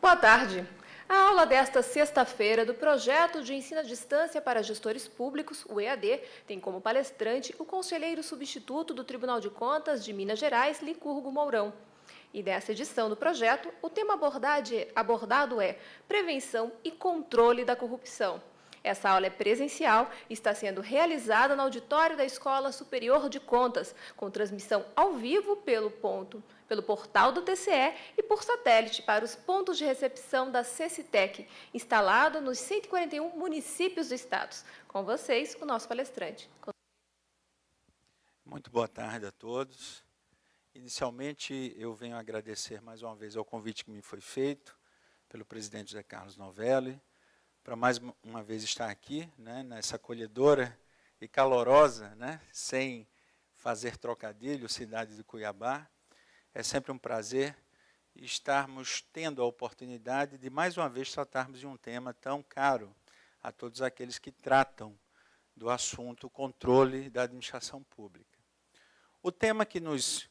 boa tarde. A aula desta sexta-feira do projeto de ensino à distância para gestores públicos, o EAD, tem como palestrante o conselheiro substituto do Tribunal de Contas de Minas Gerais, Licurgo Mourão. E nessa edição do projeto, o tema abordado é prevenção e controle da corrupção. Essa aula é presencial e está sendo realizada no auditório da Escola Superior de Contas, com transmissão ao vivo pelo portal do TCE e por satélite para os pontos de recepção da CECITEC, instalado nos 141 municípios do estado. Com vocês, o nosso palestrante. Muito boa tarde a todos. Inicialmente, eu venho agradecer mais uma vez ao convite que me foi feito pelo presidente José Carlos Novelli, para mais uma vez estar aqui, nessa acolhedora e calorosa, sem fazer trocadilho, cidade de Cuiabá. É sempre um prazer estarmos tendo a oportunidade de, mais uma vez, tratarmos de um tema tão caro a todos aqueles que tratam do assunto controle da administração pública. O tema que nos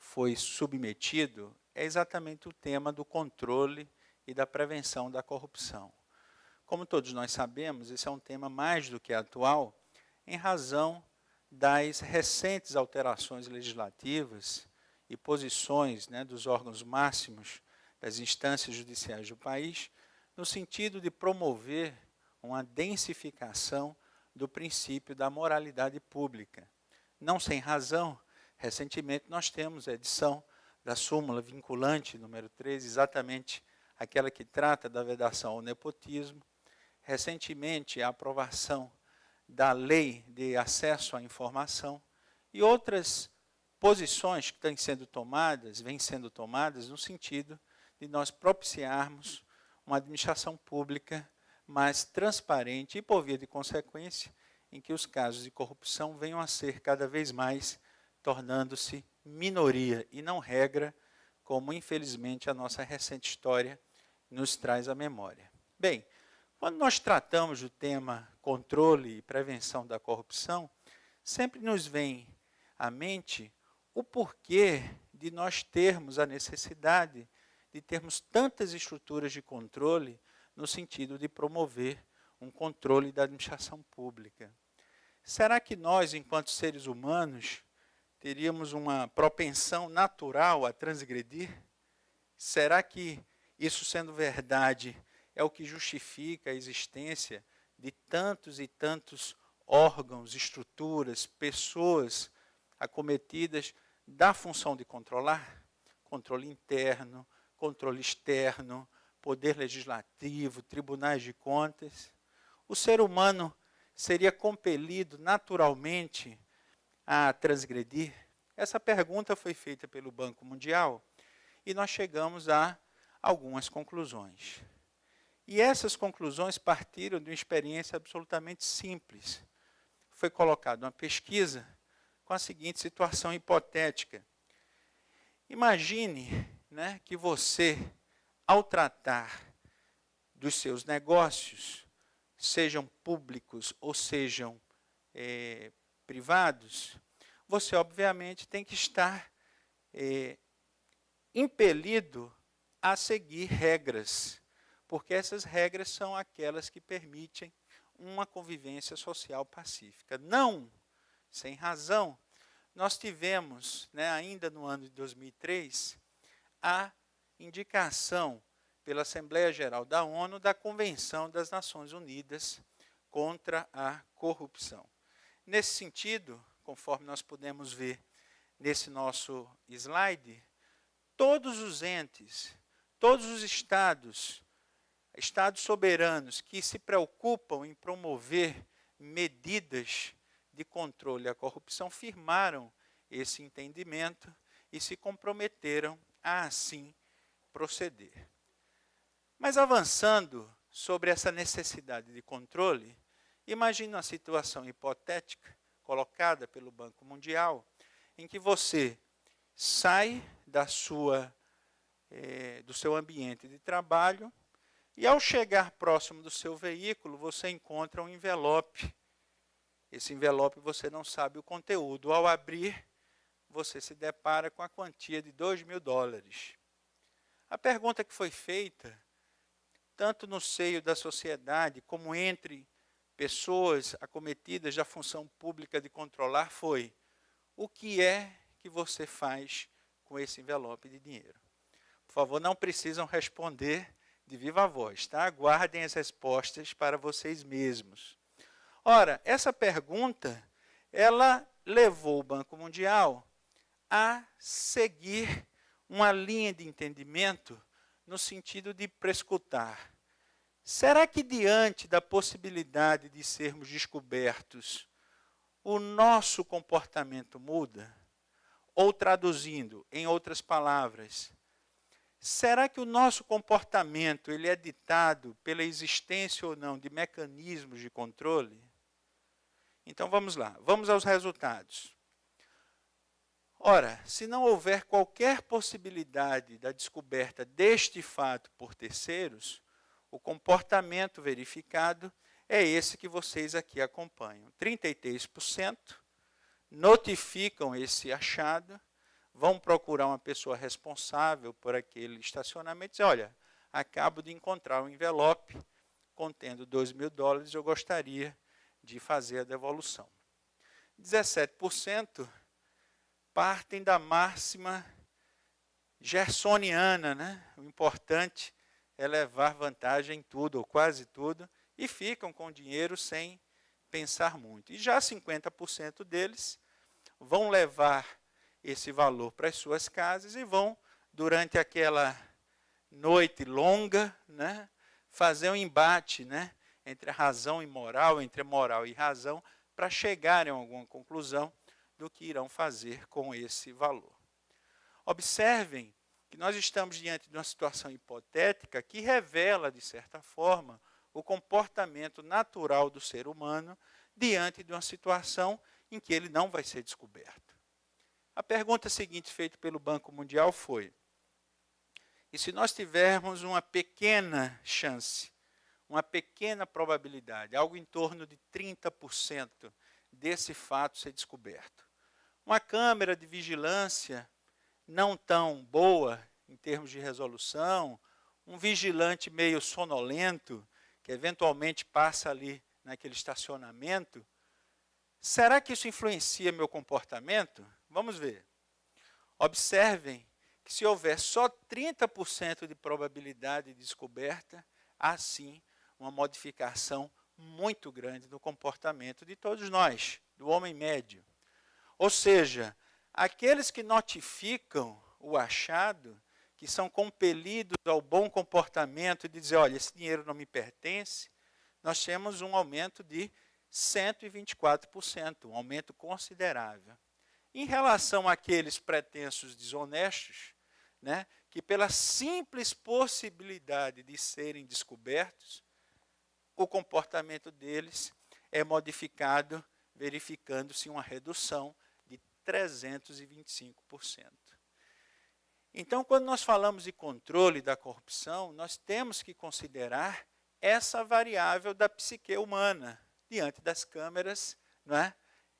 foi submetido é exatamente o tema do controle e da prevenção da corrupção. Como todos nós sabemos, esse é um tema mais do que atual, em razão das recentes alterações legislativas e posições dos órgãos máximos das instâncias judiciais do país, no sentido de promover uma densificação do princípio da moralidade pública. Não sem razão, recentemente nós temos a edição da súmula vinculante número 13, exatamente aquela que trata da vedação ao nepotismo. Recentemente, a aprovação da lei de acesso à informação e outras posições que vêm sendo tomadas no sentido de nós propiciarmos uma administração pública mais transparente e, por via de consequência, em que os casos de corrupção venham a ser cada vez mais tornando-se minoria e não regra, como infelizmente a nossa recente história nos traz à memória. Bem, quando nós tratamos do tema controle e prevenção da corrupção, sempre nos vem à mente o porquê de nós termos a necessidade de termos tantas estruturas de controle no sentido de promover um controle da administração pública. Será que nós, enquanto seres humanos, teríamos uma propensão natural a transgredir? Será que isso, sendo verdade, é o que justifica a existência de tantos e tantos órgãos, estruturas, pessoas acometidas da função de controlar? Controle interno, controle externo, poder legislativo, tribunais de contas. O ser humano seria compelido naturalmente a transgredir? Essa pergunta foi feita pelo Banco Mundial e nós chegamos a algumas conclusões. E essas conclusões partiram de uma experiência absolutamente simples. Foi colocada uma pesquisa com a seguinte situação hipotética. Imagine que você, ao tratar dos seus negócios, sejam públicos ou sejam privados, você obviamente tem que estar impelido a seguir regras, porque essas regras são aquelas que permitem uma convivência social pacífica. Não sem razão, nós tivemos, ainda no ano de 2003, a indicação pela Assembleia Geral da ONU da Convenção das Nações Unidas contra a Corrupção. Nesse sentido, conforme nós podemos ver nesse nosso slide, todos os entes, todos os estados soberanos que se preocupam em promover medidas de controle à corrupção firmaram esse entendimento e se comprometeram a assim proceder. Mas avançando sobre essa necessidade de controle, imagine uma situação hipotética colocada pelo Banco Mundial, em que você sai do seu ambiente de trabalho e, ao chegar próximo do seu veículo, você encontra um envelope. Esse envelope você não sabe o conteúdo. Ao abrir, você se depara com a quantia de $2.000. A pergunta que foi feita, tanto no seio da sociedade como entre pessoas acometidas da função pública de controlar, foi: o que é que você faz com esse envelope de dinheiro? Por favor, não precisam responder de viva voz, tá? Aguardem as respostas para vocês mesmos. Ora, essa pergunta, ela levou o Banco Mundial a seguir uma linha de entendimento no sentido de prescrutar. Será que diante da possibilidade de sermos descobertos, o nosso comportamento muda? Ou traduzindo, em outras palavras, será que o nosso comportamento ele é ditado pela existência ou não de mecanismos de controle? Então vamos lá, vamos aos resultados. Ora, se não houver qualquer possibilidade da descoberta deste fato por terceiros, o comportamento verificado é esse que vocês aqui acompanham. 33% notificam esse achado, vão procurar uma pessoa responsável por aquele estacionamento e dizer: olha, acabo de encontrar um envelope contendo $2.000, eu gostaria de fazer a devolução. 17% partem da máxima gersoniana, né? O importante é levar vantagem em tudo, ou quase tudo, e ficam com o dinheiro sem pensar muito. E já 50% deles vão levar esse valor para as suas casas e vão, durante aquela noite longa, né, fazer um embate, né, entre a razão e moral, entre a moral e razão, para chegarem a alguma conclusão do que irão fazer com esse valor. Observem que nós estamos diante de uma situação hipotética que revela, de certa forma, o comportamento natural do ser humano diante de uma situação em que ele não vai ser descoberto. A pergunta seguinte feita pelo Banco Mundial foi: e se nós tivermos uma pequena chance, uma pequena probabilidade, algo em torno de 30% desse fato ser descoberto? Uma câmera de vigilância não tão boa em termos de resolução, um vigilante meio sonolento, que eventualmente passa ali naquele estacionamento, será que isso influencia meu comportamento? Vamos ver. Observem que se houver só 30% de probabilidade de descoberta, há sim uma modificação muito grande no comportamento de todos nós, do homem médio. Ou seja, aqueles que notificam o achado, que são compelidos ao bom comportamento de dizer: olha, esse dinheiro não me pertence, nós temos um aumento de 124%, um aumento considerável. Em relação àqueles pretensos desonestos, né, que pela simples possibilidade de serem descobertos, o comportamento deles é modificado, verificando-se uma redução de 325%. Então, quando nós falamos de controle da corrupção, nós temos que considerar essa variável da psique humana diante das câmeras, não é?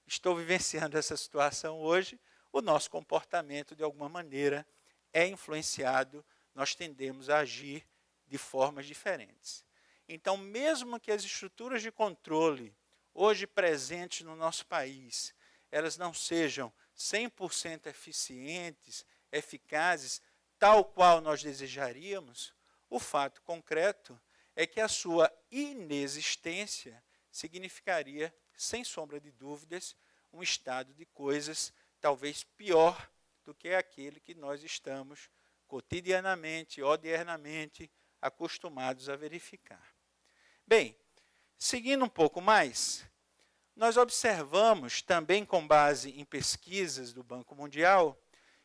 Estou vivenciando essa situação hoje, o nosso comportamento, de alguma maneira, é influenciado, nós tendemos a agir de formas diferentes. Então, mesmo que as estruturas de controle hoje presentes no nosso país, elas não sejam 100% eficientes, eficazes, tal qual nós desejaríamos, o fato concreto é que a sua inexistência significaria, sem sombra de dúvidas, um estado de coisas talvez pior do que aquele que nós estamos cotidianamente, odiernamente, acostumados a verificar. Bem, seguindo um pouco mais, nós observamos, também com base em pesquisas do Banco Mundial,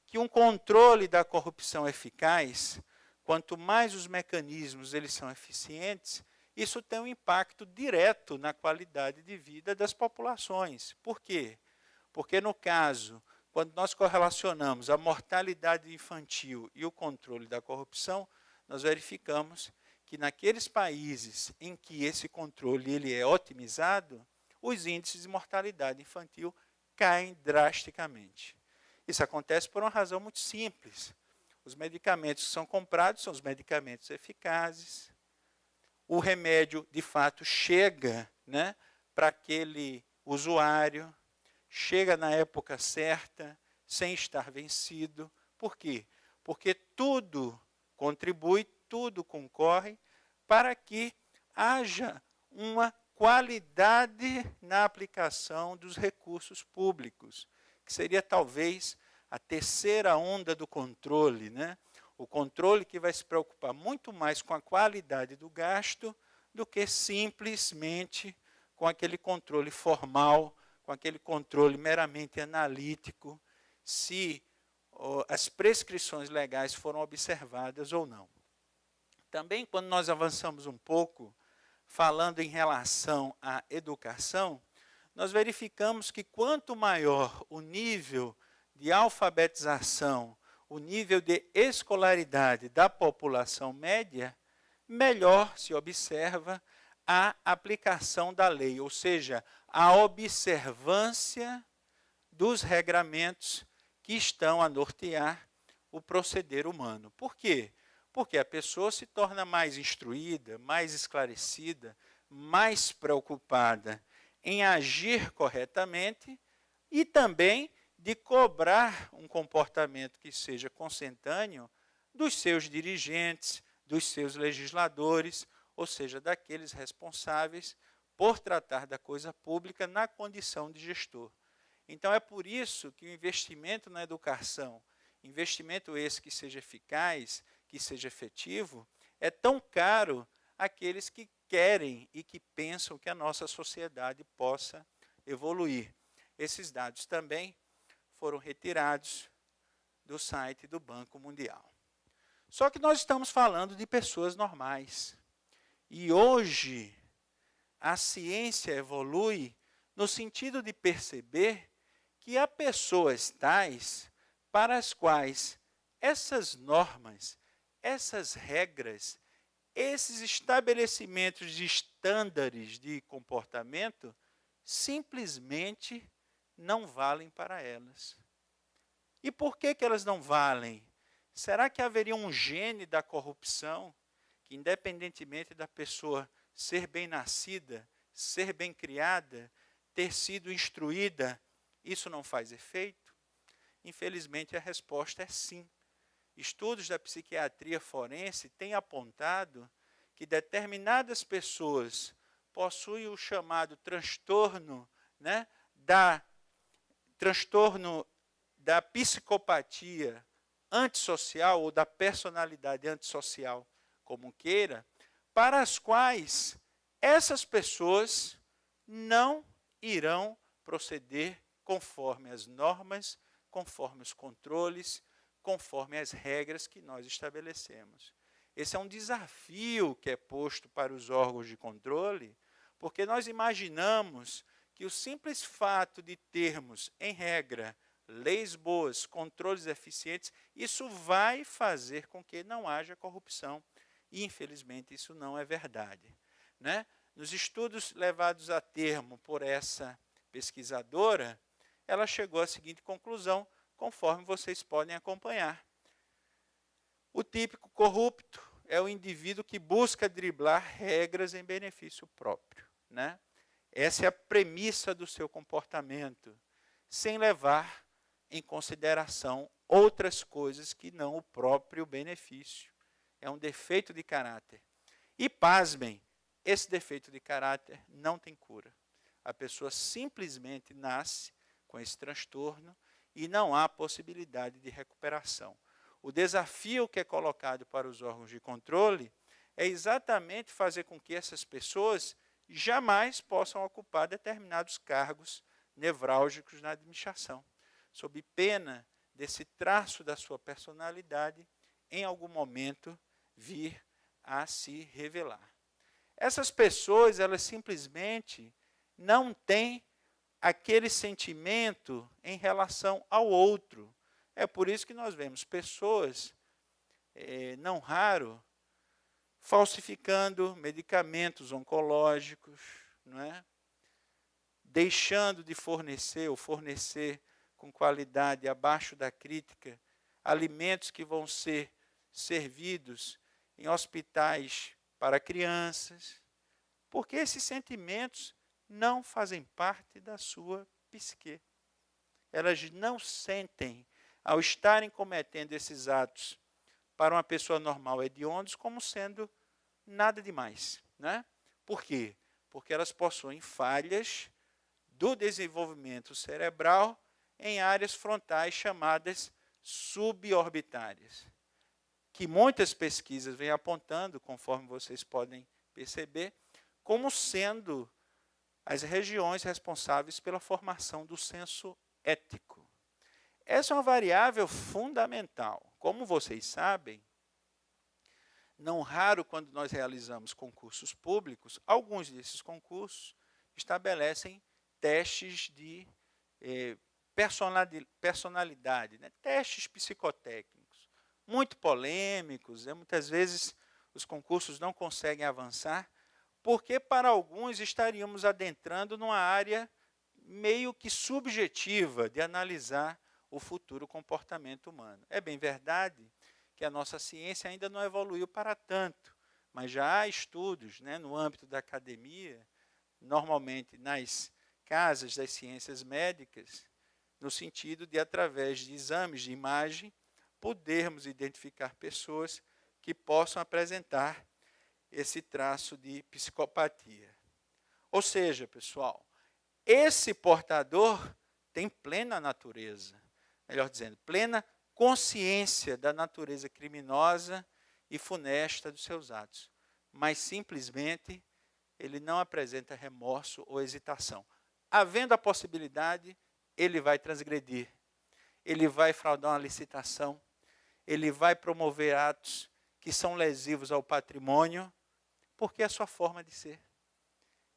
que um controle da corrupção eficaz, quanto mais os mecanismos eles são eficientes, isso tem um impacto direto na qualidade de vida das populações. Por quê? Porque, no caso, quando nós correlacionamos a mortalidade infantil e o controle da corrupção, nós verificamos que naqueles países em que esse controle ele é otimizado, os índices de mortalidade infantil caem drasticamente. Isso acontece por uma razão muito simples. Os medicamentos que são comprados são os medicamentos eficazes. O remédio, de fato, chega, né, para aquele usuário, chega na época certa, sem estar vencido. Por quê? Porque tudo contribui, tudo concorre para que haja uma qualidade na aplicação dos recursos públicos, que seria talvez a terceira onda do controle, né? O controle que vai se preocupar muito mais com a qualidade do gasto do que simplesmente com aquele controle formal, com aquele controle meramente analítico, se as prescrições legais foram observadas ou não. Também, quando nós avançamos um pouco, falando em relação à educação, nós verificamos que quanto maior o nível de alfabetização, o nível de escolaridade da população média, melhor se observa a aplicação da lei, ou seja, a observância dos regramentos que estão a nortear o proceder humano. Por quê? Porque a pessoa se torna mais instruída, mais esclarecida, mais preocupada em agir corretamente e também de cobrar um comportamento que seja consentâneo dos seus dirigentes, dos seus legisladores, ou seja, daqueles responsáveis por tratar da coisa pública na condição de gestor. Então, é por isso que o investimento na educação, investimento esse que seja eficaz, que seja efetivo, é tão caro àqueles que querem e que pensam que a nossa sociedade possa evoluir. Esses dados também foram retirados do site do Banco Mundial. Só que nós estamos falando de pessoas normais. E hoje a ciência evolui no sentido de perceber que há pessoas tais para as quais essas normas, essas regras, esses estabelecimentos de estándares de comportamento simplesmente não valem para elas. E por que elas não valem? Será que haveria um gene da corrupção que, independentemente da pessoa ser bem nascida, ser bem criada, ter sido instruída, isso não faz efeito? Infelizmente, a resposta é sim. Estudos da psiquiatria forense têm apontado que determinadas pessoas possuem o chamado transtorno, né, transtorno da psicopatia antissocial ou da personalidade antissocial, como queira, para as quais essas pessoas não irão proceder conforme as normas, conforme os controles, conforme as regras que nós estabelecemos. Esse é um desafio que é posto para os órgãos de controle, porque nós imaginamos que o simples fato de termos, em regra, leis boas, controles eficientes, isso vai fazer com que não haja corrupção. E, infelizmente, isso não é verdade, né? Nos estudos levados a termo por essa pesquisadora, ela chegou à seguinte conclusão, conforme vocês podem acompanhar. O típico corrupto é o indivíduo que busca driblar regras em benefício próprio, né? Essa é a premissa do seu comportamento, sem levar em consideração outras coisas que não o próprio benefício. É um defeito de caráter. E, pasmem, esse defeito de caráter não tem cura. A pessoa simplesmente nasce com esse transtorno e não há possibilidade de recuperação. O desafio que é colocado para os órgãos de controle é exatamente fazer com que essas pessoas jamais possam ocupar determinados cargos nevrálgicos na administração, sob pena desse traço da sua personalidade em algum momento vir a se revelar. Essas pessoas, elas simplesmente não têm aquele sentimento em relação ao outro. É por isso que nós vemos pessoas, não raro, falsificando medicamentos oncológicos, não é? Deixando de fornecer ou fornecer com qualidade abaixo da crítica alimentos que vão ser servidos em hospitais para crianças, porque esses sentimentos não fazem parte da sua psique. Elas não sentem, ao estarem cometendo esses atos para uma pessoa normal hediondos, como sendo nada demais, né? Por quê? Porque elas possuem falhas do desenvolvimento cerebral em áreas frontais chamadas suborbitárias, que muitas pesquisas vêm apontando, conforme vocês podem perceber, como sendo as regiões responsáveis pela formação do senso ético. Essa é uma variável fundamental. Como vocês sabem, não raro, quando nós realizamos concursos públicos, alguns desses concursos estabelecem testes de personalidade, né? Testes psicotécnicos, muito polêmicos, né? Muitas vezes os concursos não conseguem avançar, porque para alguns estaríamos adentrando numa área meio que subjetiva de analisar o futuro comportamento humano. É bem verdade que a nossa ciência ainda não evoluiu para tanto, mas já há estudos, né, no âmbito da academia, normalmente nas casas das ciências médicas, no sentido de, através de exames de imagem, podermos identificar pessoas que possam apresentar esse traço de psicopatia. Ou seja, pessoal, esse portador tem plena natureza, melhor dizendo, plena consciência da natureza criminosa e funesta dos seus atos, mas simplesmente ele não apresenta remorso ou hesitação. Havendo a possibilidade, ele vai transgredir, ele vai fraudar uma licitação, ele vai promover atos que são lesivos ao patrimônio, porque é a sua forma de ser.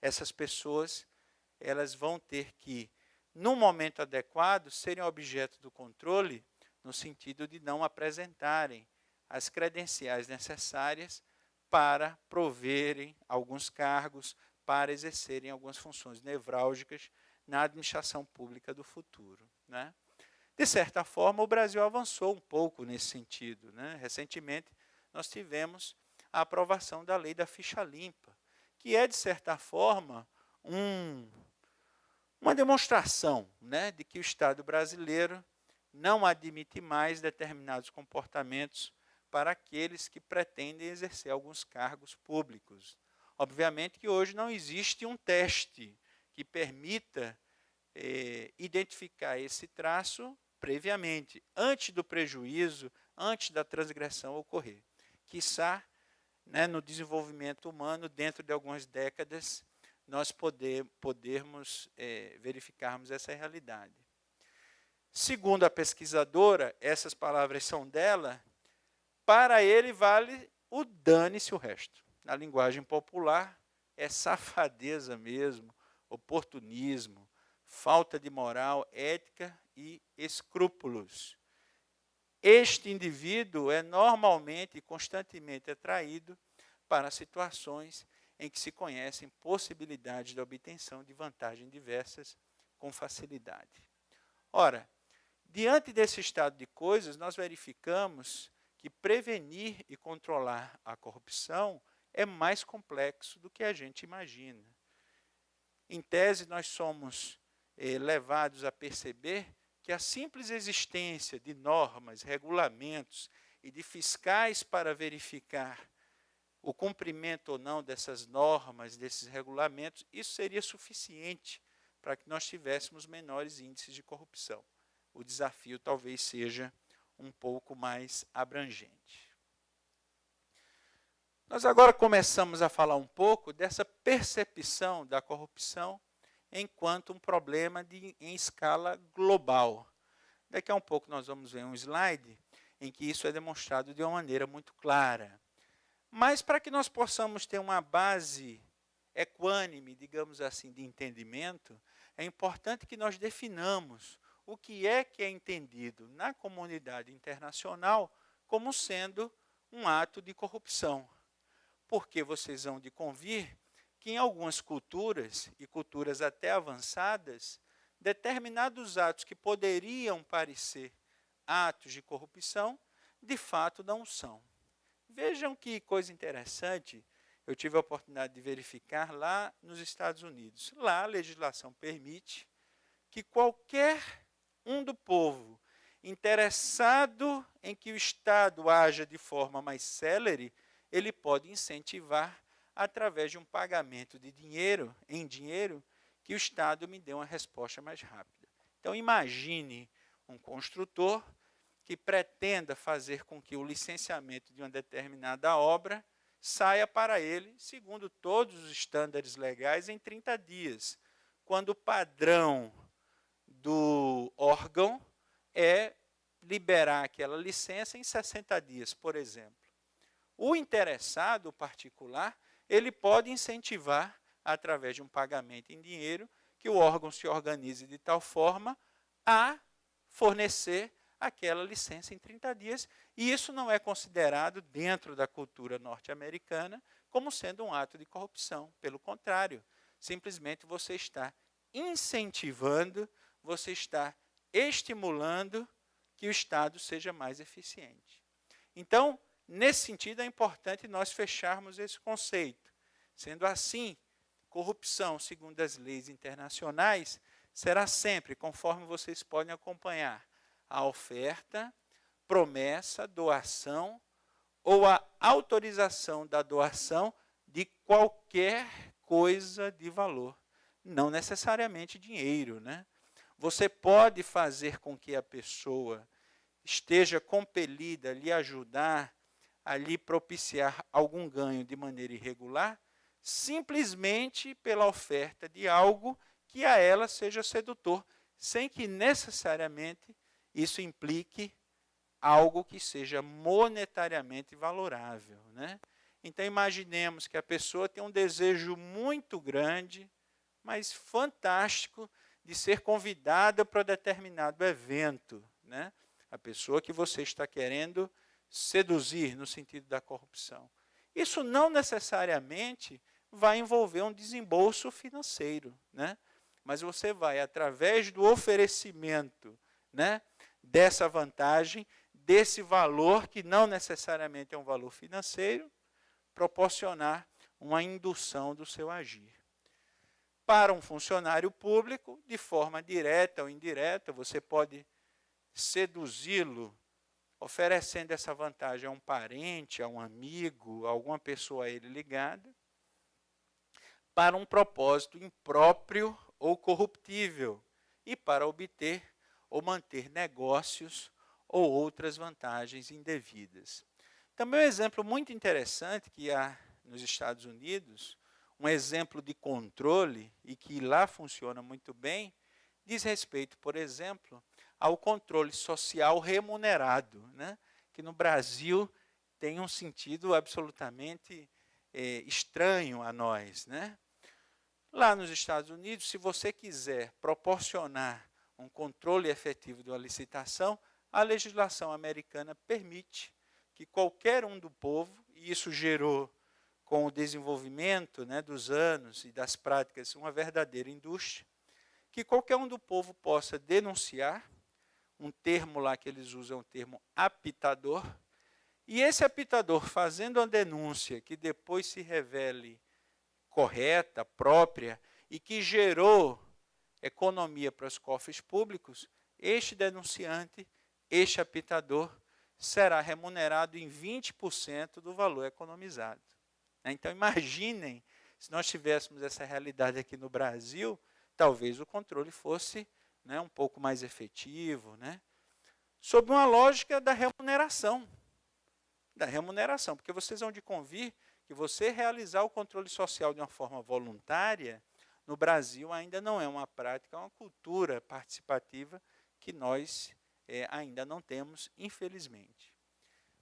Essas pessoas, elas vão ter que, no momento adequado, serem objeto do controle, no sentido de não apresentarem as credenciais necessárias para proverem alguns cargos, para exercerem algumas funções nevrálgicas na administração pública do futuro, né? De certa forma, o Brasil avançou um pouco nesse sentido, né? Recentemente, nós tivemos a aprovação da lei da ficha limpa, que é, de certa forma, uma demonstração, né, de que o Estado brasileiro não admite mais determinados comportamentos para aqueles que pretendem exercer alguns cargos públicos. Obviamente que hoje não existe um teste que permita identificar esse traço previamente, antes do prejuízo, antes da transgressão ocorrer. Quiçá, né, no desenvolvimento humano, dentro de algumas décadas, nós podermos verificarmos essa realidade. Segundo a pesquisadora, essas palavras são dela, para ele vale o dane-se o resto. Na linguagem popular, é safadeza mesmo, oportunismo, falta de moral, ética e escrúpulos. Este indivíduo é normalmente e constantemente atraído para situações em que se conhecem possibilidades de obtenção de vantagens diversas com facilidade. Ora, diante desse estado de coisas, nós verificamos que prevenir e controlar a corrupção é mais complexo do que a gente imagina. Em tese, nós somos levados a perceber que a simples existência de normas, regulamentos e de fiscais para verificar o cumprimento ou não dessas normas, desses regulamentos, isso seria suficiente para que nós tivéssemos menores índices de corrupção. O desafio talvez seja um pouco mais abrangente. Nós agora começamos a falar um pouco dessa percepção da corrupção enquanto um problema em escala global. Daqui a um pouco nós vamos ver um slide em que isso é demonstrado de uma maneira muito clara. Mas para que nós possamos ter uma base equânime, digamos assim, de entendimento, é importante que nós definamos o que é entendido na comunidade internacional como sendo um ato de corrupção. Porque vocês vão de convir que em algumas culturas, e culturas até avançadas, determinados atos que poderiam parecer atos de corrupção, de fato não são. Vejam que coisa interessante, eu tive a oportunidade de verificar lá nos Estados Unidos. Lá a legislação permite que qualquer um do povo interessado em que o Estado haja de forma mais célere, ele pode incentivar através de um pagamento de dinheiro, em dinheiro, que o Estado me dê uma resposta mais rápida. Então imagine um construtor que pretenda fazer com que o licenciamento de uma determinada obra saia para ele, segundo todos os estándares legais, em 30 dias, quando o padrão do órgão é liberar aquela licença em 60 dias, por exemplo. O interessado, o particular, ele pode incentivar, através de um pagamento em dinheiro, que o órgão se organize de tal forma a fornecer aquela licença em 30 dias, e isso não é considerado, dentro da cultura norte-americana, como sendo um ato de corrupção. Pelo contrário, simplesmente você está incentivando, você está estimulando que o Estado seja mais eficiente. Então, nesse sentido, é importante nós fecharmos esse conceito. Sendo assim, corrupção, segundo as leis internacionais, será sempre, conforme vocês podem acompanhar, a oferta, promessa, doação ou a autorização da doação de qualquer coisa de valor. Não necessariamente dinheiro, né? Você pode fazer com que a pessoa esteja compelida a lhe ajudar, a lhe propiciar algum ganho de maneira irregular, simplesmente pela oferta de algo que a ela seja sedutor, sem que necessariamente isso implique algo que seja monetariamente valorável, né? Então imaginemos que a pessoa tem um desejo muito grande, mas fantástico, de ser convidada para determinado evento, né? A pessoa que você está querendo seduzir no sentido da corrupção. Isso não necessariamente vai envolver um desembolso financeiro, né? Mas você vai, através do oferecimento, né, dessa vantagem, desse valor, que não necessariamente é um valor financeiro, proporcionar uma indução do seu agir. Para um funcionário público, de forma direta ou indireta, você pode seduzi-lo oferecendo essa vantagem a um parente, a um amigo, a alguma pessoa a ele ligada, para um propósito impróprio ou corruptível e para obter ou manter negócios ou outras vantagens indevidas. Também um exemplo muito interessante que há nos Estados Unidos, um exemplo de controle e que lá funciona muito bem, diz respeito, por exemplo, ao controle social remunerado, né? Que no Brasil tem um sentido absolutamente estranho a nós, né? Lá nos Estados Unidos, se você quiser proporcionar um controle efetivo de uma licitação, a legislação americana permite que qualquer um do povo, e isso gerou, com o desenvolvimento, né, dos anos e das práticas, uma verdadeira indústria, que qualquer um do povo possa denunciar, um termo lá que eles usam é um termo apitador, e esse apitador, fazendo uma denúncia que depois se revele correta, própria, e que gerou economia para os cofres públicos, este denunciante, este apitador, será remunerado em 20% do valor economizado. Então, imaginem, se nós tivéssemos essa realidade aqui no Brasil, talvez o controle fosse, né, um pouco mais efetivo, né, sob uma lógica da remuneração. Porque vocês vão de convir que você realizar o controle social de uma forma voluntária, no Brasil ainda não é uma prática, é uma cultura participativa que nós ainda não temos, infelizmente.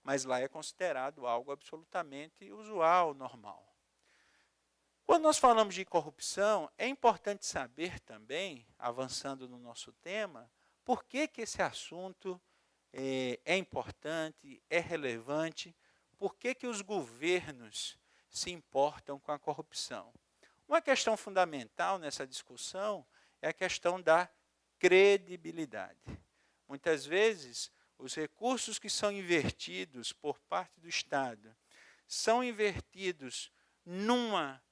Mas lá é considerado algo absolutamente usual, normal. Quando nós falamos de corrupção, é importante saber também, avançando no nosso tema, por que esse assunto é importante, é relevante, por que os governos se importam com a corrupção. Uma questão fundamental nessa discussão é a questão da credibilidade. Muitas vezes, os recursos que são invertidos por parte do Estado são invertidos numa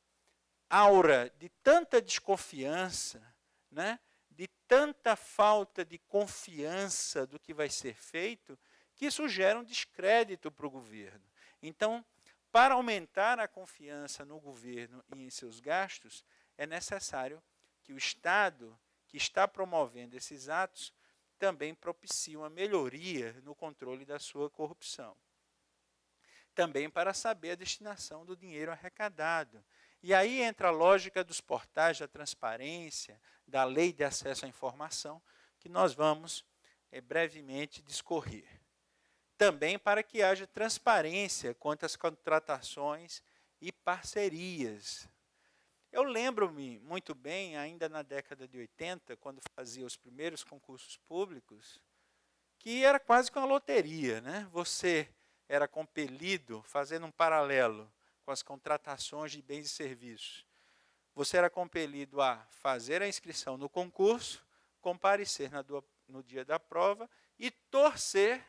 aura de tanta desconfiança, né, de tanta falta de confiança do que vai ser feito, que isso gera um descrédito para o governo. Então, para aumentar a confiança no governo e em seus gastos, é necessário que o Estado, que está promovendo esses atos, também propicie uma melhoria no controle da sua corrupção. Também para saber a destinação do dinheiro arrecadado. E aí entra a lógica dos portais da transparência, da lei de acesso à informação, que nós vamos brevemente discorrer. Também para que haja transparência quanto às contratações e parcerias. Eu lembro-me muito bem, ainda na década de 80, quando fazia os primeiros concursos públicos, que era quase que uma loteria, né? Você era compelido, fazendo um paralelo com as contratações de bens e serviços, você era compelido a fazer a inscrição no concurso, comparecer no dia da prova e torcer,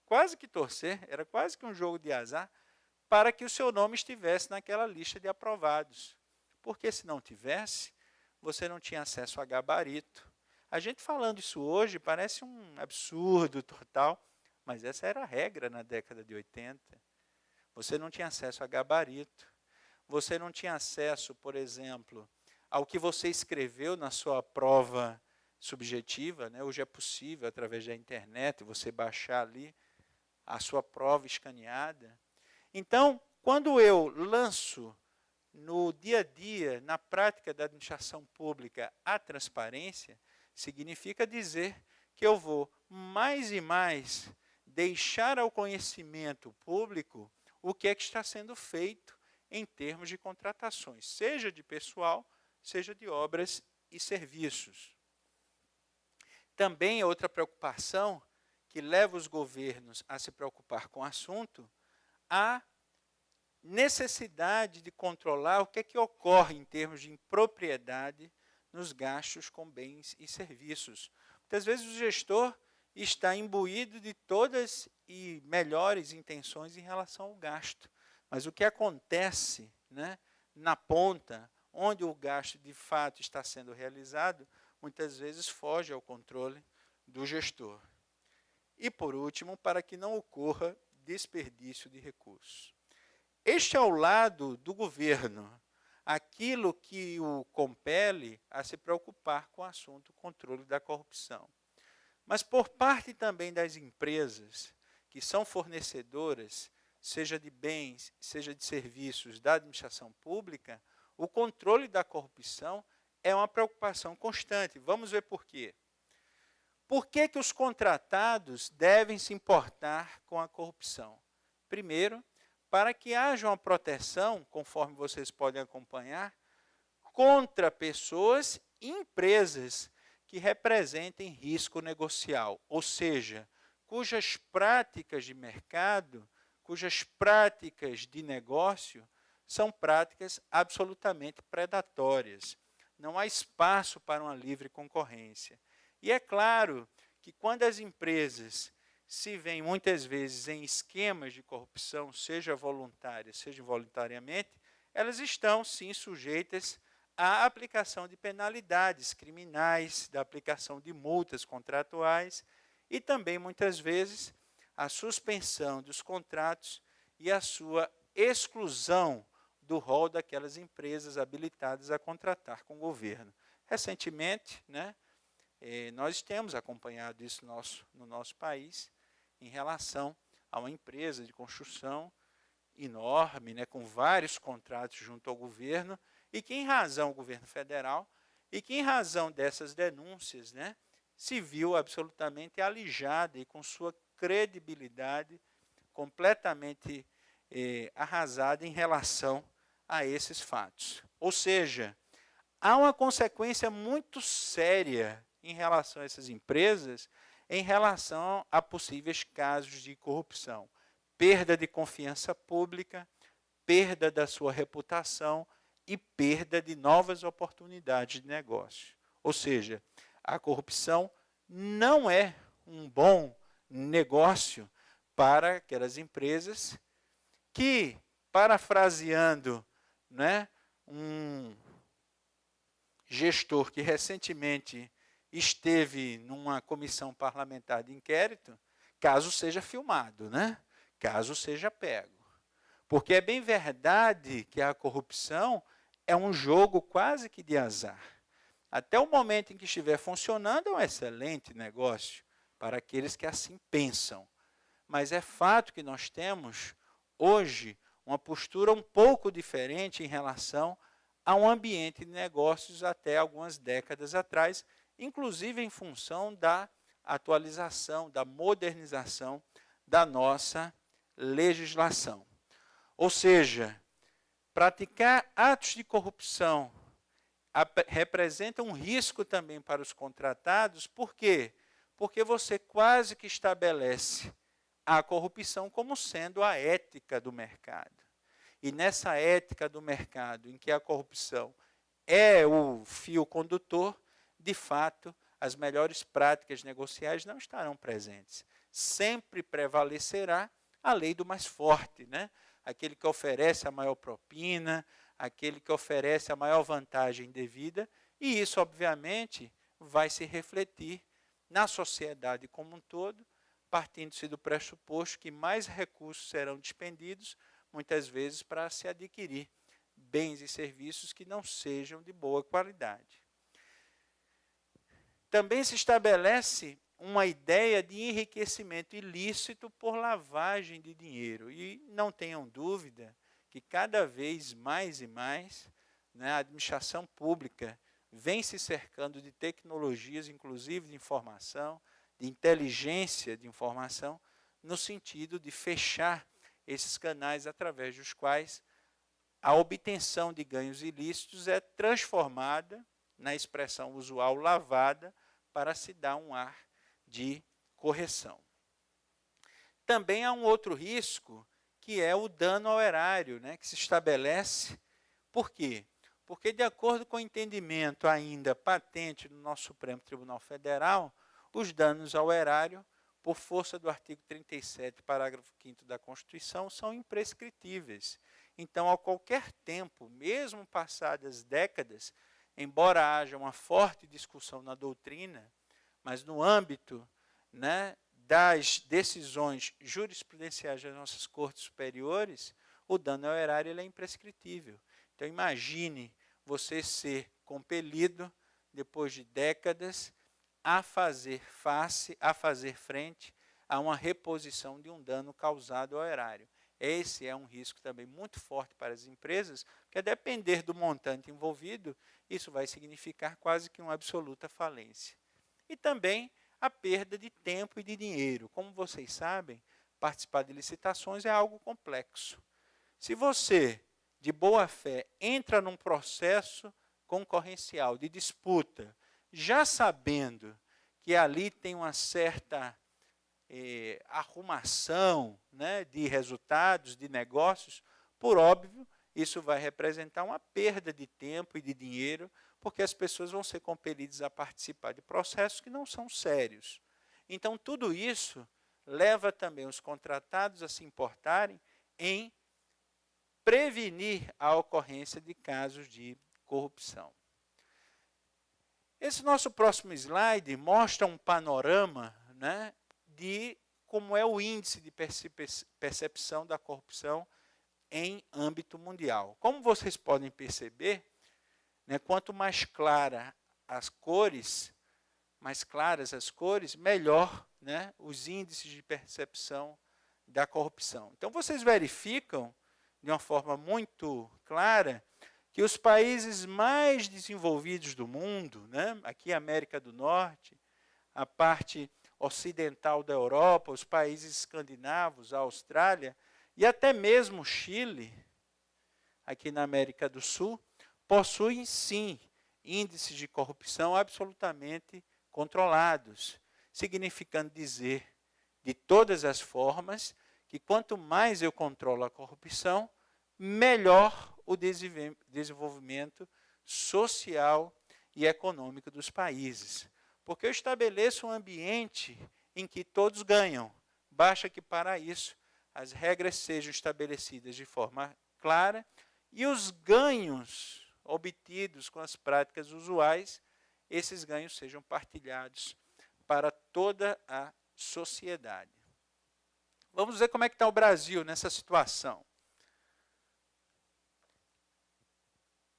quase que torcer, era quase que um jogo de azar, para que o seu nome estivesse naquela lista de aprovados. Porque se não tivesse, você não tinha acesso a gabarito. A gente falando isso hoje parece um absurdo total, mas essa era a regra na década de 80. Você não tinha acesso a gabarito. Você não tinha acesso, por exemplo, ao que você escreveu na sua prova subjetiva, né? Hoje é possível, através da internet, você baixar ali a sua prova escaneada. Então, quando eu lanço no dia a dia, na prática da administração pública, a transparência, significa dizer que eu vou mais e mais deixar ao conhecimento público o que é que está sendo feito em termos de contratações, seja de pessoal, seja de obras e serviços. Também outra preocupação que leva os governos a se preocupar com o assunto, a necessidade de controlar o que é que ocorre em termos de impropriedade nos gastos com bens e serviços. Muitas vezes o gestor está imbuído de todas e melhores intenções em relação ao gasto. Mas o que acontece, né, na ponta, onde o gasto de fato está sendo realizado, muitas vezes foge ao controle do gestor. E, por último, para que não ocorra desperdício de recursos. Este é o lado do governo, aquilo que o compele a se preocupar com o assunto controle da corrupção. Mas por parte também das empresas, que são fornecedoras, seja de bens, seja de serviços da administração pública, o controle da corrupção é uma preocupação constante. Vamos ver por quê. Por que que os contratados devem se importar com a corrupção? Primeiro, para que haja uma proteção, conforme vocês podem acompanhar, contra pessoas e empresas que representem risco negocial, ou seja, cujas práticas de mercado, cujas práticas de negócio são práticas absolutamente predatórias. Não há espaço para uma livre concorrência. E é claro que quando as empresas se veem muitas vezes em esquemas de corrupção, seja voluntária, seja involuntariamente, elas estão sim sujeitas à aplicação de penalidades criminais, da aplicação de multas contratuais e também, muitas vezes, a suspensão dos contratos e a sua exclusão do rol daquelas empresas habilitadas a contratar com o governo. Recentemente, né, nós temos acompanhado isso no nosso país em relação a uma empresa de construção enorme, né, com vários contratos junto ao governo, e que, em razão do governo federal, e que, em razão dessas denúncias, né, se viu absolutamente alijada e com sua credibilidade completamente arrasada em relação a esses fatos. Ou seja, há uma consequência muito séria em relação a essas empresas, em relação a possíveis casos de corrupção. Perda de confiança pública, perda da sua reputação e perda de novas oportunidades de negócio. Ou seja, a corrupção não é um bom negócio para aquelas empresas que, parafraseando, né, um gestor que recentemente esteve numa comissão parlamentar de inquérito, caso seja filmado, né? Caso seja pego. Porque é bem verdade que a corrupção é um jogo quase que de azar. Até o momento em que estiver funcionando, é um excelente negócio para aqueles que assim pensam. Mas é fato que nós temos, hoje, uma postura um pouco diferente em relação a um ambiente de negócios até algumas décadas atrás, inclusive em função da atualização, da modernização da nossa legislação. Ou seja, praticar atos de corrupção representa um risco também para os contratados. Por quê? Porque você quase que estabelece a corrupção como sendo a ética do mercado. E nessa ética do mercado, em que a corrupção é o fio condutor, de fato, as melhores práticas negociais não estarão presentes. Sempre prevalecerá a lei do mais forte, né? Aquele que oferece a maior propina, aquele que oferece a maior vantagem devida, e isso, obviamente, vai se refletir na sociedade como um todo, partindo-se do pressuposto que mais recursos serão despendidos, muitas vezes para se adquirir bens e serviços que não sejam de boa qualidade. Também se estabelece uma ideia de enriquecimento ilícito por lavagem de dinheiro. E não tenham dúvida que cada vez mais e mais, né, a administração pública vem se cercando de tecnologias, inclusive de informação, de inteligência de informação, no sentido de fechar esses canais através dos quais a obtenção de ganhos ilícitos é transformada, na expressão usual, lavada, para se dar um ar de correção. Também há um outro risco, que é o dano ao erário, né, que se estabelece. Por quê? Porque, de acordo com o entendimento ainda patente no nosso Supremo Tribunal Federal, os danos ao erário, por força do artigo 37, parágrafo 5º da Constituição, são imprescritíveis. Então, a qualquer tempo, mesmo passadas décadas, embora haja uma forte discussão na doutrina, mas no âmbito, né, das decisões jurisprudenciais das nossas cortes superiores, o dano ao erário ele é imprescritível. Então, imagine você ser compelido, depois de décadas, a fazer frente a uma reposição de um dano causado ao erário. Esse é um risco também muito forte para as empresas, porque a depender do montante envolvido, isso vai significar quase que uma absoluta falência. E também a perda de tempo e de dinheiro. Como vocês sabem, participar de licitações é algo complexo. Se você, de boa fé, entra num processo concorrencial de disputa, já sabendo que ali tem uma certa arrumação, né, de resultados, de negócios, por óbvio, isso vai representar uma perda de tempo e de dinheiro, porque as pessoas vão ser compelidas a participar de processos que não são sérios. Então, tudo isso leva também os contratados a se importarem em prevenir a ocorrência de casos de corrupção. Esse nosso próximo slide mostra um panorama, né, de como é o índice de percepção da corrupção em âmbito mundial. Como vocês podem perceber, né, quanto mais claras as cores, melhor, né, os índices de percepção da corrupção. Então, vocês verificam, de uma forma muito clara, que os países mais desenvolvidos do mundo, né, aqui a América do Norte, a parte ocidental da Europa, os países escandinavos, a Austrália, e até mesmo o Chile, aqui na América do Sul, possuem, sim, índices de corrupção absolutamente controlados, significando dizer, de todas as formas, que quanto mais eu controlo a corrupção, melhor o desenvolvimento social e econômico dos países. Porque eu estabeleço um ambiente em que todos ganham. Basta que, para isso, as regras sejam estabelecidas de forma clara e os ganhos obtidos com as práticas usuais, esses ganhos sejam partilhados para toda a sociedade. Vamos ver como é que está o Brasil nessa situação.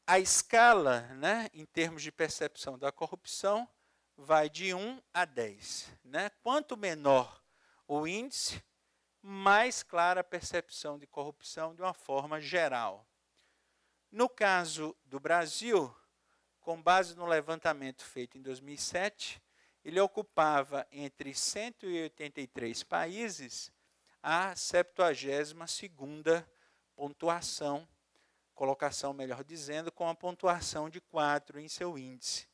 A escala, né, em termos de percepção da corrupção, vai de 1 a 10. Né? Quanto menor o índice, mais clara a percepção de corrupção de uma forma geral. No caso do Brasil, com base no levantamento feito em 2007, ele ocupava entre 183 países a 72ª pontuação, colocação, melhor dizendo, com a pontuação de 4 em seu índice.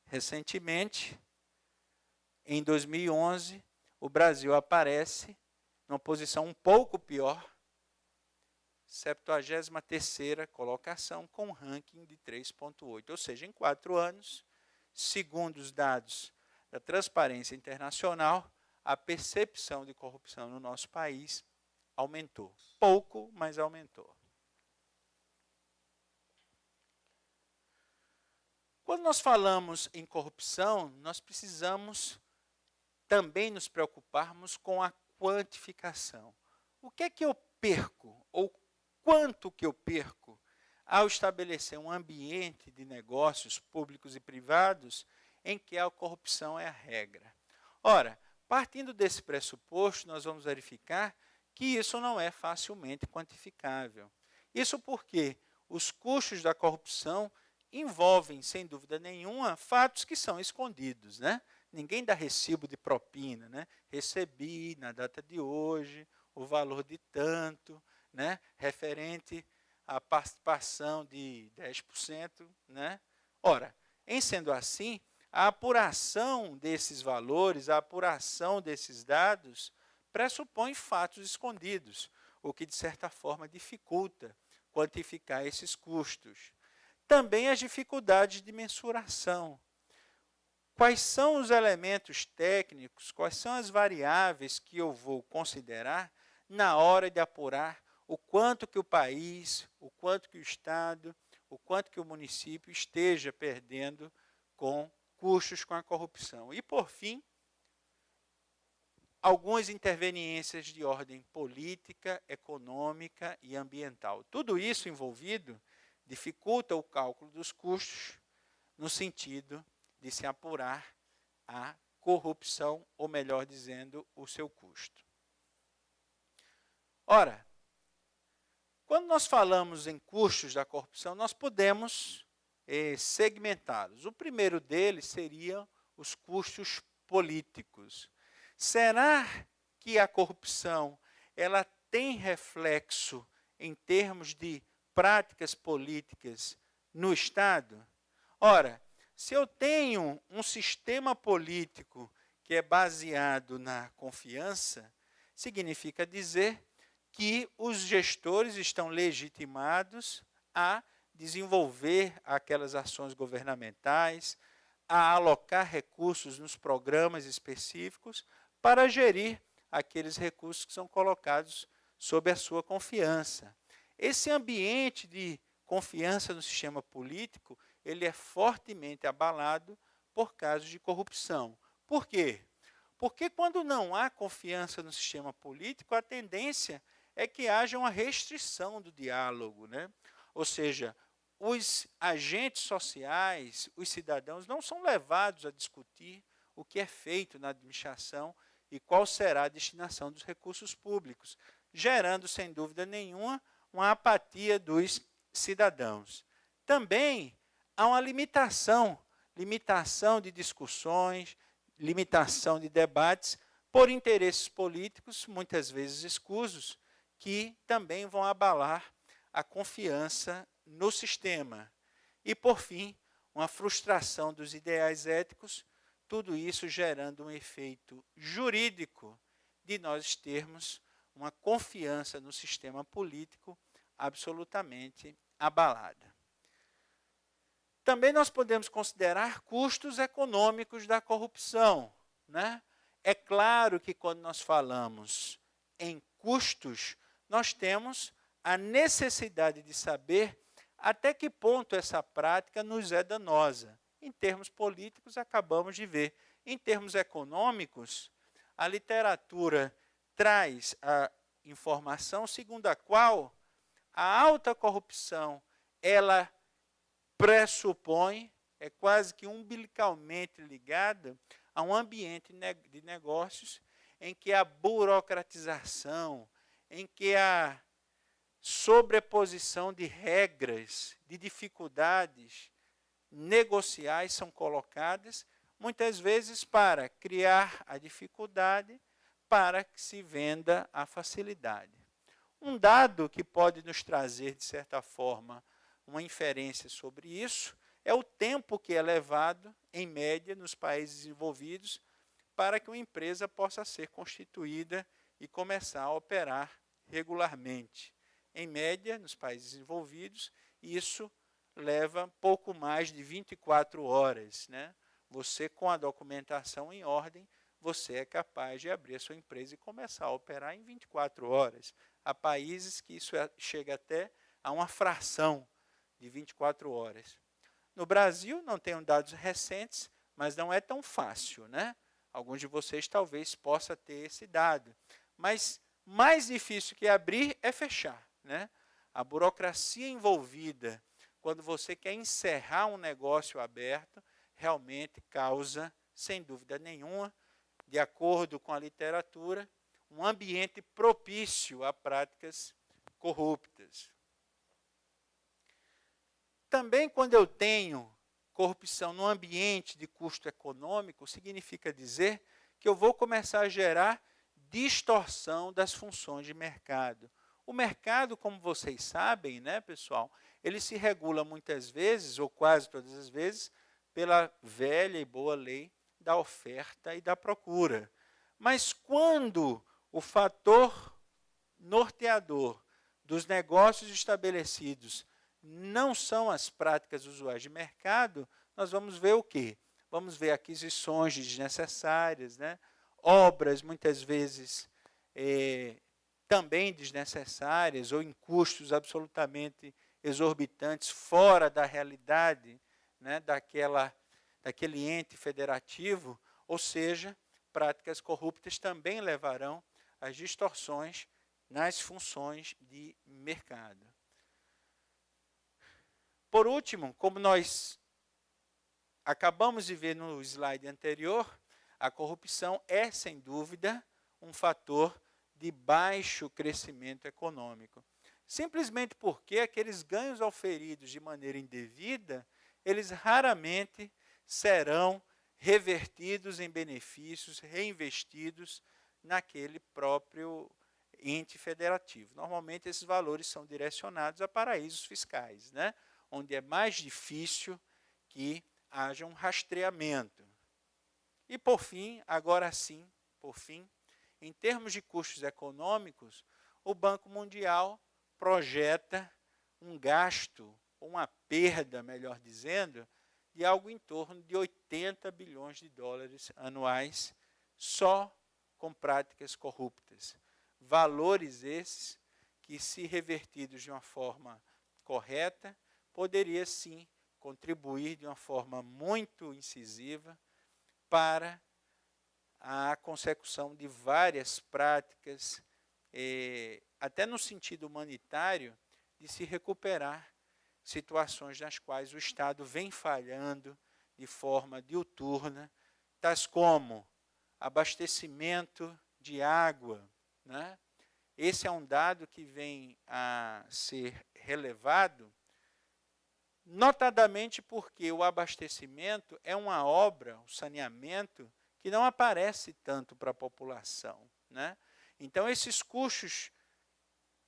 Recentemente, em 2011, o Brasil aparece numa posição um pouco pior, 73ª colocação, com um ranking de 3,8. Ou seja, em 4 anos, segundo os dados da Transparência Internacional, a percepção de corrupção no nosso país aumentou. Pouco, mas aumentou. Quando nós falamos em corrupção, nós precisamos também nos preocuparmos com a quantificação. O que é que eu perco, ou quanto que eu perco, ao estabelecer um ambiente de negócios públicos e privados em que a corrupção é a regra? Ora, partindo desse pressuposto, nós vamos verificar que isso não é facilmente quantificável. Isso porque os custos da corrupção envolvem, sem dúvida nenhuma, fatos que são escondidos, né? Ninguém dá recibo de propina, né? Recebi na data de hoje o valor de tanto, né? Referente à participação de 10%. Né? Ora, em sendo assim, a apuração desses valores, a apuração desses dados, pressupõe fatos escondidos, o que, de certa forma, dificulta quantificar esses custos. Também as dificuldades de mensuração. Quais são os elementos técnicos, quais são as variáveis que eu vou considerar na hora de apurar o quanto que o país, o quanto que o Estado, o quanto que o município esteja perdendo com custos com a corrupção. E, por fim, algumas interveniências de ordem política, econômica e ambiental. Tudo isso envolvido dificulta o cálculo dos custos no sentido de se apurar a corrupção, ou melhor dizendo, o seu custo. Ora, quando nós falamos em custos da corrupção, nós podemos segmentá-los. O primeiro deles seria os custos políticos. Será que a corrupção ela tem reflexo em termos de práticas políticas no Estado? Ora, se eu tenho um sistema político que é baseado na confiança, significa dizer que os gestores estão legitimados a desenvolver aquelas ações governamentais, a alocar recursos nos programas específicos para gerir aqueles recursos que são colocados sob a sua confiança. Esse ambiente de confiança no sistema político, ele é fortemente abalado por casos de corrupção. Por quê? Porque quando não há confiança no sistema político, a tendência é que haja uma restrição do diálogo, né? Ou seja, os agentes sociais, os cidadãos, não são levados a discutir o que é feito na administração e qual será a destinação dos recursos públicos, gerando, sem dúvida nenhuma, uma apatia dos cidadãos. Também há uma limitação de discussões, limitação de debates por interesses políticos, muitas vezes escusos, que também vão abalar a confiança no sistema. E, por fim, uma frustração dos ideais éticos, tudo isso gerando um efeito jurídico de nós termos uma confiança no sistema político absolutamente abalada. Também nós podemos considerar custos econômicos da corrupção, né? É claro que quando nós falamos em custos, nós temos a necessidade de saber até que ponto essa prática nos é danosa. Em termos políticos, acabamos de ver. Em termos econômicos, a literatura traz a informação segundo a qual a alta corrupção, ela pressupõe, é quase que umbilicalmente ligada a um ambiente de negócios em que a burocratização, em que a sobreposição de regras, de dificuldades negociais são colocadas, muitas vezes para criar a dificuldade, para que se venda a facilidade. Um dado que pode nos trazer, de certa forma, uma inferência sobre isso, é o tempo que é levado, em média, nos países desenvolvidos, para que uma empresa possa ser constituída e começar a operar regularmente. Em média, nos países desenvolvidos, isso leva pouco mais de 24 horas. Né? Você, com a documentação em ordem, você é capaz de abrir a sua empresa e começar a operar em 24 horas. Há países que isso chega até a uma fração de 24 horas. No Brasil, não tenho dados recentes, mas não é tão fácil. Né? Alguns de vocês talvez possam ter esse dado. Mas mais difícil que abrir é fechar. Né? A burocracia envolvida, quando você quer encerrar um negócio aberto, realmente causa, sem dúvida nenhuma, de acordo com a literatura, um ambiente propício a práticas corruptas. Também, quando eu tenho corrupção no ambiente de custo econômico, significa dizer que eu vou começar a gerar distorção das funções de mercado. O mercado, como vocês sabem, né, pessoal, ele se regula muitas vezes, ou quase todas as vezes, pela velha e boa lei da oferta e da procura. Mas quando o fator norteador dos negócios estabelecidos não são as práticas usuais de mercado, nós vamos ver o quê? Vamos ver aquisições desnecessárias, né? Obras, muitas vezes, também desnecessárias ou em custos absolutamente exorbitantes, fora da realidade, né, daquele ente federativo, ou seja, práticas corruptas também levarão às distorções nas funções de mercado. Por último, como nós acabamos de ver no slide anterior, a corrupção é, sem dúvida, um fator de baixo crescimento econômico. Simplesmente porque aqueles ganhos auferidos de maneira indevida, eles raramente serão revertidos em benefícios, reinvestidos naquele próprio ente federativo. Normalmente, esses valores são direcionados a paraísos fiscais, né? Onde é mais difícil que haja um rastreamento. E, por fim, agora sim, em termos de custos econômicos, o Banco Mundial projeta um gasto, uma perda, melhor dizendo, de algo em torno de 80 bilhões de dólares anuais, só com práticas corruptas. Valores esses que, se revertidos de uma forma correta, poderia sim contribuir de uma forma muito incisiva para a consecução de várias práticas, até no sentido humanitário, de se recuperar situações nas quais o Estado vem falhando de forma diuturna, tais como abastecimento de água. Né? Esse é um dado que vem a ser relevado, notadamente porque o abastecimento é uma obra, o saneamento, que não aparece tanto para a população. Né? Então, esses custos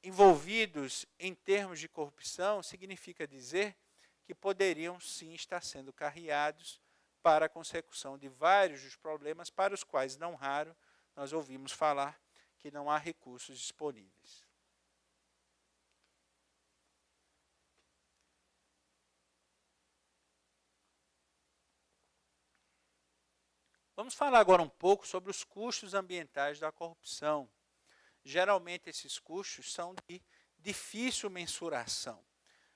envolvidos em termos de corrupção significa dizer que poderiam sim estar sendo carreados para a consecução de vários dos problemas para os quais, não raro, nós ouvimos falar que não há recursos disponíveis. Vamos falar agora um pouco sobre os custos ambientais da corrupção. Geralmente esses custos são de difícil mensuração.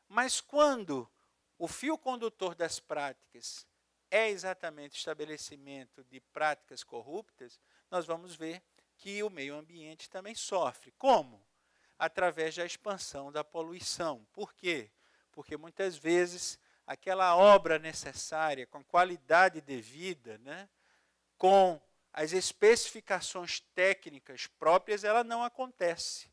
Mas quando o fio condutor das práticas é exatamente o estabelecimento de práticas corruptas, nós vamos ver que o meio ambiente também sofre. Como? Através da expansão da poluição. Por quê? Porque muitas vezes aquela obra necessária, com qualidade devida, né, com as especificações técnicas próprias, ela não acontece.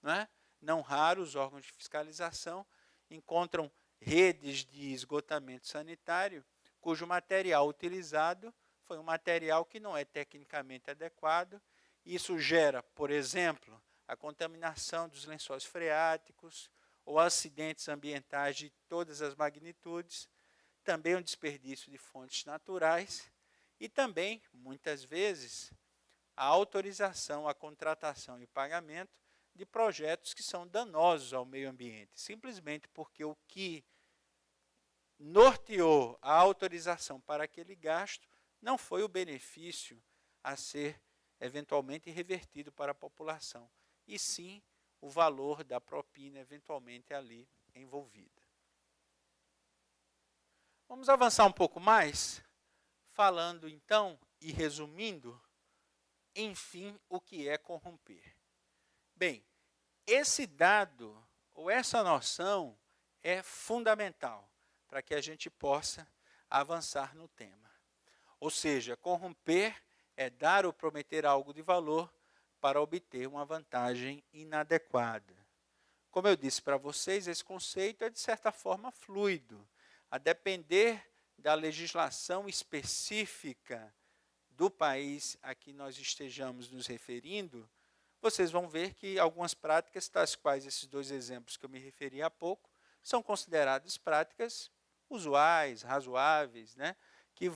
Né? Não raro, os órgãos de fiscalização encontram redes de esgotamento sanitário cujo material utilizado foi um material que não é tecnicamente adequado. Isso gera, por exemplo, a contaminação dos lençóis freáticos ou acidentes ambientais de todas as magnitudes, também o desperdício de fontes naturais e também, muitas vezes, a autorização, a contratação e pagamento de projetos que são danosos ao meio ambiente, simplesmente porque o que norteou a autorização para aquele gasto não foi o benefício a ser eventualmente revertido para a população, e sim o valor da propina eventualmente ali envolvida. Vamos avançar um pouco mais, falando então e resumindo, enfim, o que é corromper. Bem, esse dado ou essa noção é fundamental para que a gente possa avançar no tema. Ou seja, corromper é dar ou prometer algo de valor para obter uma vantagem inadequada. Como eu disse para vocês, esse conceito é de certa forma fluido, a depender da legislação específica do país a que nós estejamos nos referindo, vocês vão ver que algumas práticas, tais quais esses dois exemplos que eu me referi há pouco, são consideradas práticas usuais, razoáveis, né?